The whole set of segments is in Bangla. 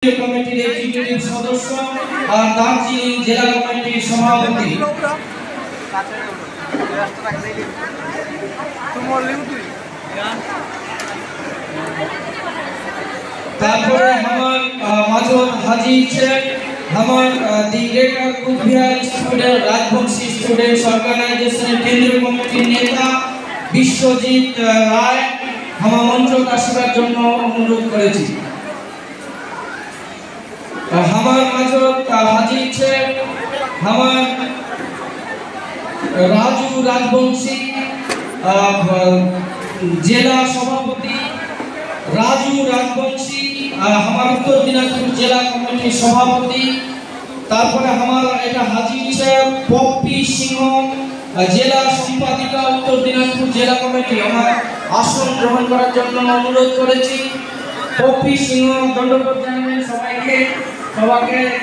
কমিটির এক্সিকিউটিভ সদস্য আর দার্জিলিং জেলা কমিটির সভাপতি। তারপরে আমার মাজর হাজি শেখ, আমার the greater Coochbehar student Rajbanshi students অর্গানাইজেশনের কেন্দ্রীয় কমিটির নেতা বিশ্বজিৎ রায় আমার মঞ্চ আসার জন্য অনুরোধ করেছি। আমার মাজর হাজি শেখ, আমার রাজু রাজবংশী জেলা সভাপতি, রাজু রাজবংশী আমার উত্তর দিনাজপুর জেলা কমিটির সভাপতি। তারপরে আমার এটা হাজি সাহেব পপ্পি সিংহ জেলা সম্পাদিকা উত্তর দিনাজপুর জেলা কমিটি আমার আসন গ্রহণ করার জন্য অনুরোধ করেছি। পপ্পি সিংহ দণ্ডবোধ জানাবেন সবাইকে।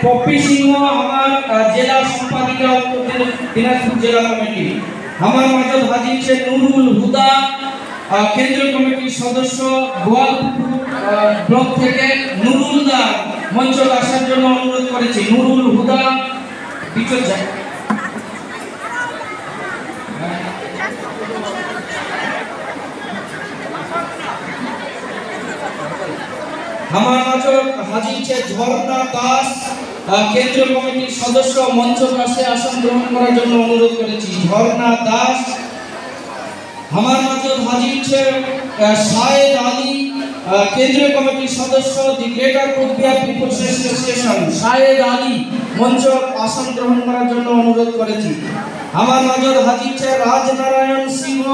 পপ্পি সিংহ আমার জেলা সম্পাদিকা উত্তর দিনাজপুর জেলা কমিটি। আমার মাজর হাজি শেখ নুরুল হুদা কেন্দ্রীয় কমিটির সদস্য গোয়ালপুর ব্লক থেকে নুরুল দা মঞ্চ আসার জন্য অনুরোধ করেছি। নুরুল হুদা পিছন যায়। আমার মাজর হাজি শেখ ঝর্ণা দাস কেন্দ্রীয় কমিটির সদস্য মঞ্চ কাছে আসন গ্রহণ করার জন্য অনুরোধ করেছি। ঝর্ণা দাস। আমার মাজর হাজি শেখ শাহেদ আলী কেন্দ্রীয় কমিটির সদস্য the greater Coochbehar people's association Shahed Ali মঞ্চ আসন গ্রহণ করার জন্য অনুরোধ করেছি। আমার মাজর হাজি শেখ রাজনারায়ণ সিংহ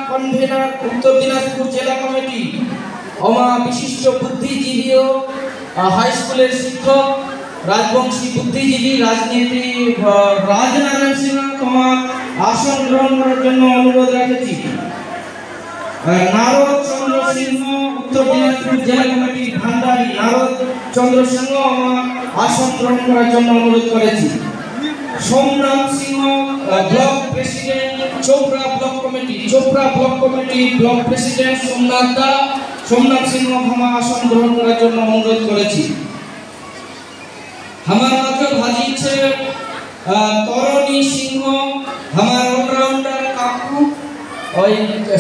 কনভেনার উত্তর দিনাজপুর জেলা কমিটি। আমার বিশিষ্ট বুদ্ধিজীবী ও হাই স্কুলের শিক্ষক রাজবংশী বুদ্ধিজীবী রাজনীতি রাজনারায়ণ সিংহ তোমার আসন গ্রহণ করার জন্য অনুরোধ রাখেছি। নারদ চন্দ্র সিংহ উত্তর দিনাজপুর জেলা কমিটি ভান্ডারী নারদ চন্দ্র সিংহ আমার আসন গ্রহণ করার জন্য অনুরোধ করেছি। Somnath Singha block president Chopra block committee block president Somnath Singha আমার আসন গ্রহণ করার জন্য অনুরোধ করেছি। আমার মাজর হাজি শেখ তরণী সিংহ আমার অলরাউন্ডার কাকু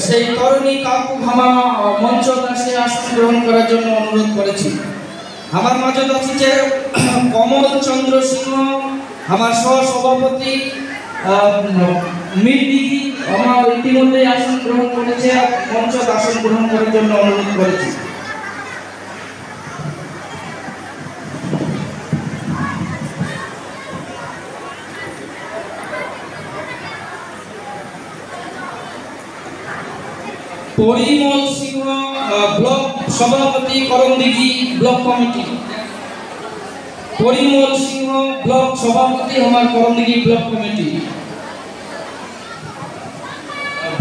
সেই তরণী কাকু আমার মঞ্চ দাসে আসন গ্রহণ করার জন্য অনুরোধ করেছি। আমার মাজর হাজি শেখ কমল চন্দ্র সিংহ আমার সহসভাপতি মিরদিঘি আমার ইতিমধ্যে আসন গ্রহণ করেছে মঞ্চ আসন গ্রহণ করার জন্য অনুরোধ করেছি। পরিমল সিংহ ব্লক সভাপতি করমদিঘি ব্লক কমিটি। পরিমল সিংহ ব্লক সভাপতি আমার করমদিঘি ব্লক কমিটি।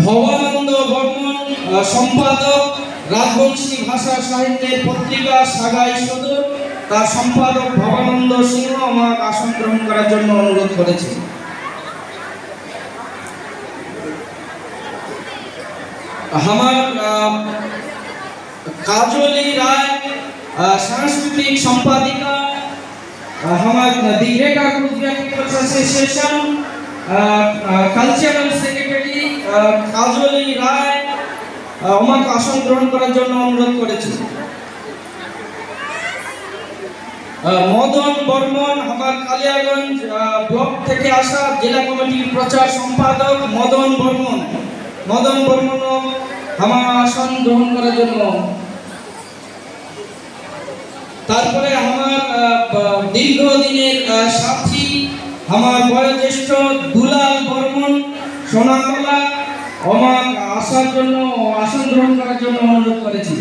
ভবানন্দ বর্মন সম্পাদক রাজবংশী ভাষা সাহিত্যের পত্রিকা সাগাই সদর তার সম্পাদক ভবানন্দ সিংহ আমার আসন গ্রহণ করার জন্য অনুরোধ করেছে। আমার কাজলি রায় সাংস্কৃতিক সম্পাদিকা আমার the greater Coochbehar people's association cultural secretary Kajli Roy আমাকে আসন গ্রহণ করার জন্য অনুরোধ করেছি। মদন বর্মন আমার কালিয়াগঞ্জ ব্লক থেকে আসা জেলা কমিটির প্রচার সম্পাদক মদন বর্মন আমার আসন গ্রহণ করার জন্য। তারপরে আমার দীর্ঘদিনের সাথী আমার বয়োজ্যেষ্ঠ দুলাল বর্মন সোনাতলা আমার আসার জন্য আসন গ্রহণ করার জন্য অনুরোধ করেছি।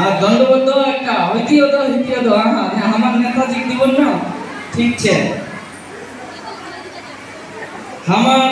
আর দণ্ডবদ্ধ একটা ঐতিহ্য আমার নেতাজি জীবন না ঠিক আছে। আমার